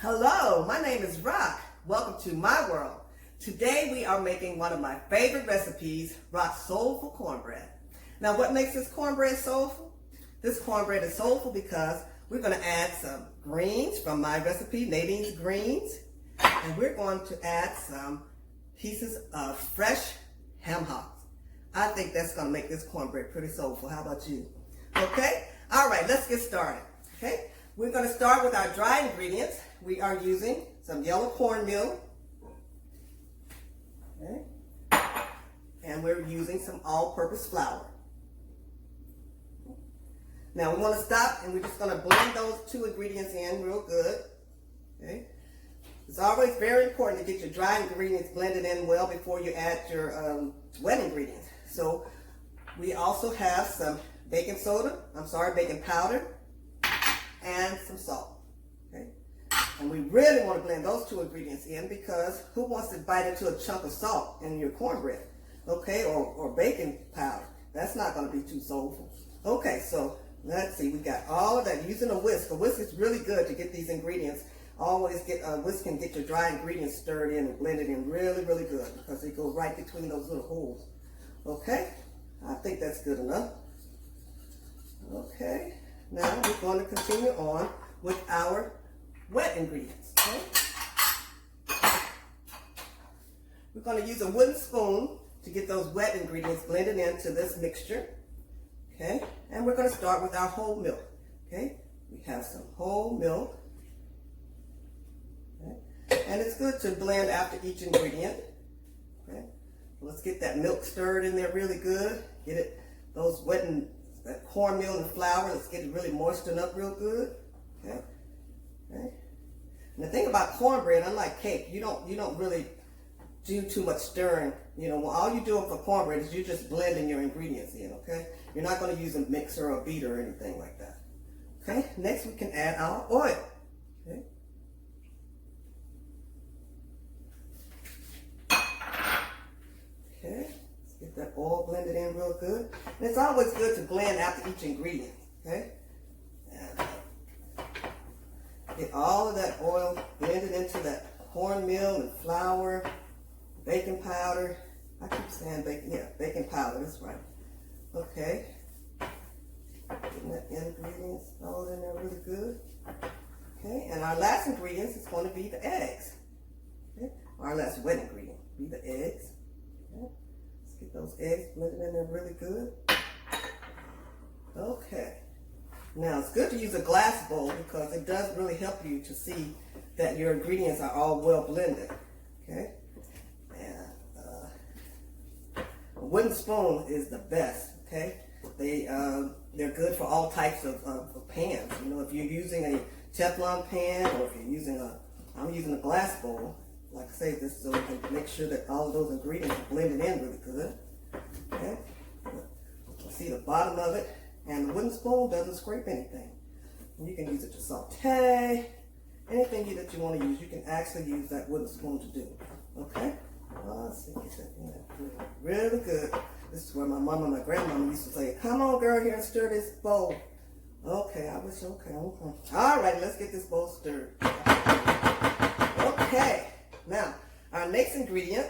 Hello, my name is Rock. Welcome to my world. Today we are making one of my favorite recipes, Rock's Soulful Cornbread. Now what makes this cornbread soulful? This cornbread is soulful because we're going to add some greens from my recipe, Nadine's Greens, and we're going to add some pieces of fresh ham hocks. I think that's going to make this cornbread pretty soulful. How about you? Okay? All right, let's get started. Okay? We're going to start with our dry ingredients. We are using some yellow cornmeal. Okay? And we're using some all-purpose flour. Now we want to stop and we're just going to blend those two ingredients in real good. Okay? It's always very important to get your dry ingredients blended in well before you add your wet ingredients. So we also have some baking powder, and some salt. Okay? And we really want to blend those two ingredients in because who wants to bite into a chunk of salt in your cornbread? Okay, or baking powder. That's not going to be too soulful. Okay, so let's see. We got all of that using a whisk. A whisk is really good to get these ingredients. Always get a whisk can get your dry ingredients stirred in and blended in really, really good because they go right between those little holes. Okay, I think that's good enough. Okay. Now we're going to continue on with our wet ingredients. Okay? We're going to use a wooden spoon to get those wet ingredients blended into this mixture. Okay? And we're going to start with our whole milk. Okay? We have some whole milk. Okay? And it's good to blend after each ingredient. Okay? Let's get that milk stirred in there really good. Get it, those that cornmeal and flour, let's get it really moistened up real good. Okay. Okay. And the thing about cornbread, unlike cake, you don't really do too much stirring. You know, all you do for cornbread is you just blending your ingredients in. Okay. You're not going to use a mixer or a beater or anything like that. Okay. Next, we can add our oil. Okay. Okay. Get that oil blended in real good. And it's always good to blend after each ingredient, okay? And get all of that oil blended into that cornmeal and flour, baking powder. I keep saying baking powder, that's right. Okay. Getting that ingredients all in there really good. Okay, and our last ingredients is going to be the eggs. Okay, our last wet ingredient will be the eggs. Okay. Get those eggs blended in there really good. Okay. Now it's good to use a glass bowl because it does really help you to see that your ingredients are all well blended. Okay. And a wooden spoon is the best. Okay. They're good for all types of pans. You know, if you're using a Teflon pan or if you're using I'm using a glass bowl. Like I say, this so we can make sure that all of those ingredients are blended in really good. Okay? You see the bottom of it, and the wooden spoon doesn't scrape anything. And you can use it to saute, anything that you want to use. You can actually use that wooden spoon to do. Okay? Let's see, get that in there really good. This is where my mom and my grandmama used to say, "Come on, girl, here and stir this bowl." Okay, I wish. Okay. All right, let's get this bowl stirred. Okay. Now, our next ingredient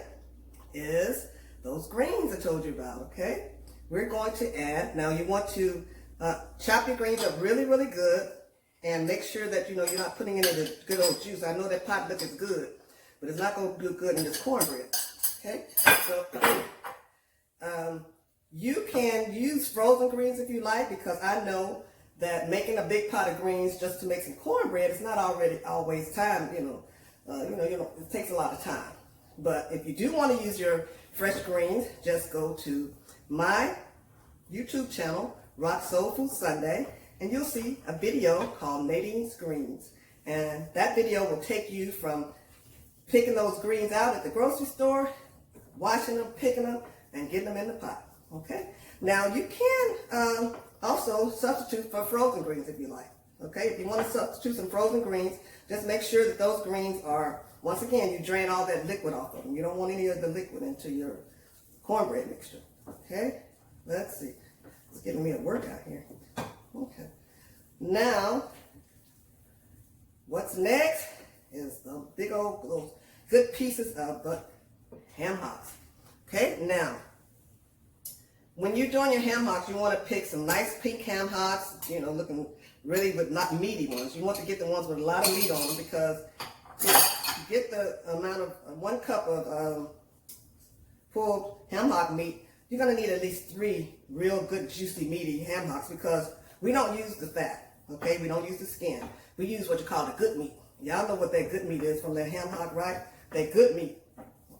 is those greens I told you about, okay? We're going to add, now you want to chop your greens up really, really good and make sure that, you're not putting in the good old juice. I know that pot lick is good, but it's not going to do good in this cornbread, okay? So, you can use frozen greens if you like because I know that making a big pot of greens just to make some cornbread is not always time, it takes a lot of time. But if you do want to use your fresh greens, just go to my YouTube channel, Rock Soulful Sunday, and you'll see a video called Nadine's Greens. And that video will take you from picking those greens out at the grocery store, washing them, picking them, and getting them in the pot. Okay? Now you can also substitute for frozen greens if you like. Okay? If you want to substitute some frozen greens, just make sure that those greens are, once again, you drain all that liquid off of them. You don't want any of the liquid into your cornbread mixture. Okay? Let's see. It's giving me a workout here. Okay. Now, what's next big old, those good pieces of the ham hocks. Okay, now, when you're doing your ham hocks, you want to pick some nice pink ham hocks, you know, looking really, but not meaty ones. You want to get the ones with a lot of meat on them, because to get the amount of 1 cup of pulled ham hock meat, you're going to need at least 3 real good, juicy, meaty ham hocks, because we don't use the fat, okay? We don't use the skin. We use what you call the good meat. Y'all know what that good meat is from that ham hock, right? That good meat,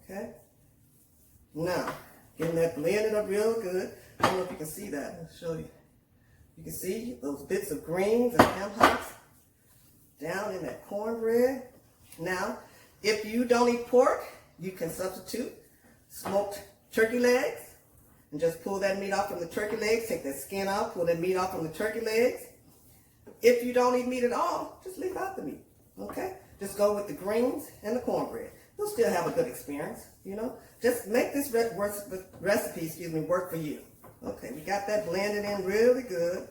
okay? Now, getting that blended up real good. I don't know if you can see that. I'll show you. You can see those bits of greens and ham hocks down in that cornbread. Now, if you don't eat pork, you can substitute smoked turkey legs and just pull that meat off from the turkey legs. Take that skin out, pull that meat off from the turkey legs. If you don't eat meat at all, just leave out the meat, okay? Just go with the greens and the cornbread. You'll still have a good experience, you know? Just make this recipe, work for you. Okay, we got that blended in really good.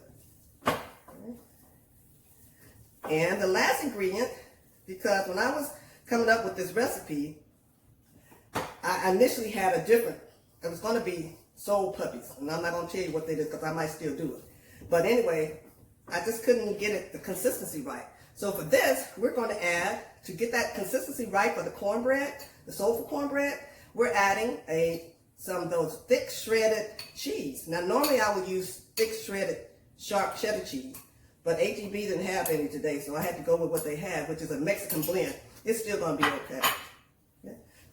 Okay. And the last ingredient, because when I was coming up with this recipe, I initially had it was going to be soul puppies. And I'm not going to tell you what they did, because I might still do it. But anyway, I just couldn't get the consistency right. So for this, we're going to add, to get that consistency right for the cornbread, the soulful cornbread, we're adding some of those thick shredded cheese. Now normally I would use thick shredded sharp cheddar cheese, but HEB didn't have any today, so I had to go with what they had, which is a Mexican blend. It's still going to be okay.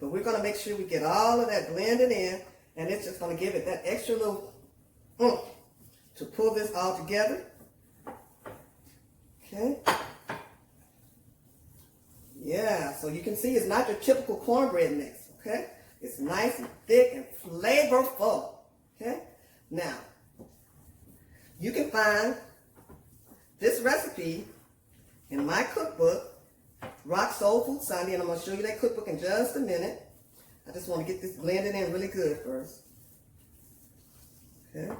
But we're going to make sure we get all of that blended in, and it's just going to give it that extra little oomph to pull this all together. Okay. Yeah, so you can see it's not your typical cornbread mix, okay? It's nice and thick and flavorful, okay? Now, you can find this recipe in my cookbook, Rock Soulful Sunday, and I'm going to show you that cookbook in just a minute. I just want to get this blended in really good first. Okay.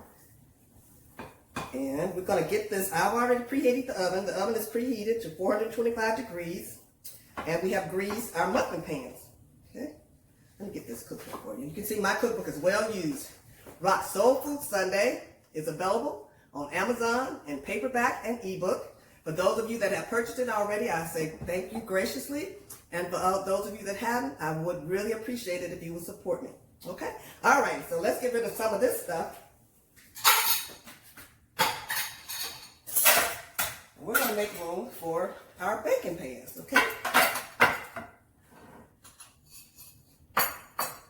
And we're going to get this. I've already preheated the oven. The oven is preheated to 425 degrees. And we have greased our muffin pans. Okay. Let me get this cookbook for you. You can see my cookbook is well used. Rock Soulful Sunday is available on Amazon in paperback and ebook. For those of you that have purchased it already, I say thank you graciously. And for those of you that haven't, I would really appreciate it if you would support me. Okay? All right, so let's get rid of some of this stuff. We're going to make room for our baking pans, okay?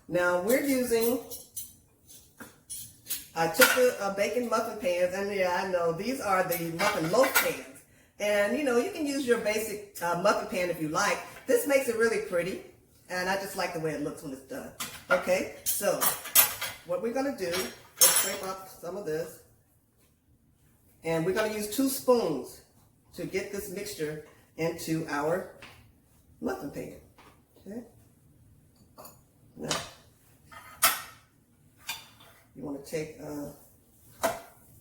Now we're using, I took the baking muffin pans, and yeah, I know, these are the muffin loaf pans. And, you know, you can use your basic muffin pan if you like. This makes it really pretty, and I just like the way it looks when it's done. Okay, so what we're going to do is scrape off some of this. And we're going to use 2 spoons to get this mixture into our muffin pan. Okay. Now, you want to take a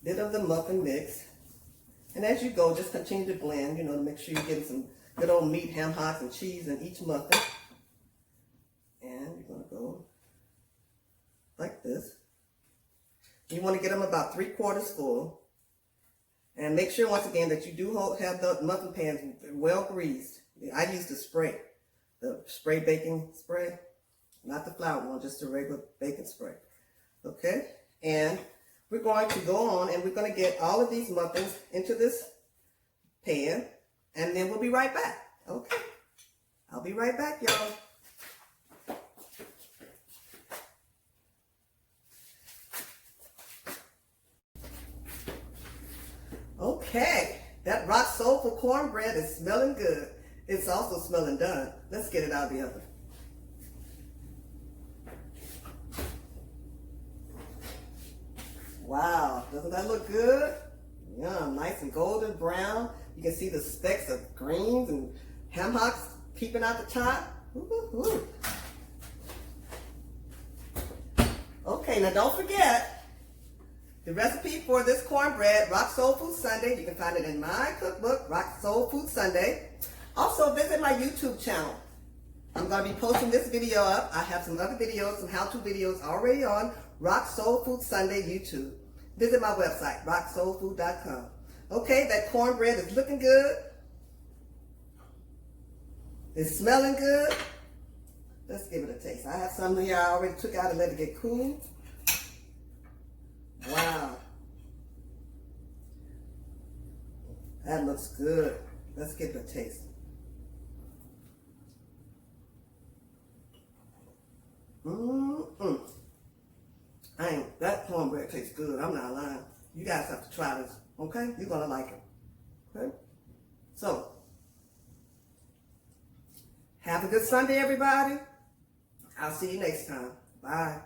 bit of the muffin mix. And as you go, just continue to blend, you know, to make sure you're getting some good old meat, ham hocks, and cheese in each muffin. And you're going to go like this. You want to get them about 3/4 full. And make sure, once again, that you do have the muffin pans well greased. I use the spray baking spray, not the flour one, just the regular baking spray. Okay? And we're going to go on, and we're going to get all of these muffins into this pan, and then we'll be right back. Okay? I'll be right back, y'all. Okay, that Rock Soulful cornbread is smelling good. It's also smelling done. Let's get it out of the oven. Wow, doesn't that look good? Yum, nice and golden brown. You can see the specks of greens and ham hocks peeping out the top. Ooh. Okay, now don't forget the recipe for this cornbread, Rock Soul Food Sunday. You can find it in my cookbook, Rock Soul Food Sunday. Also, visit my YouTube channel, I'm going to be posting this video up. I have some other videos, some how-to videos already on Rock Soul Food Sunday YouTube. Visit my website, rocksoulfood.com. Okay, that cornbread is looking good. It's smelling good. Let's give it a taste. I have some here I already took out and let it get cool. Wow. That looks good. Let's give it a taste. That cornbread tastes good. I'm not lying. You guys have to try this, okay? You're gonna like it, okay? So, have a good Sunday, everybody. I'll see you next time. Bye.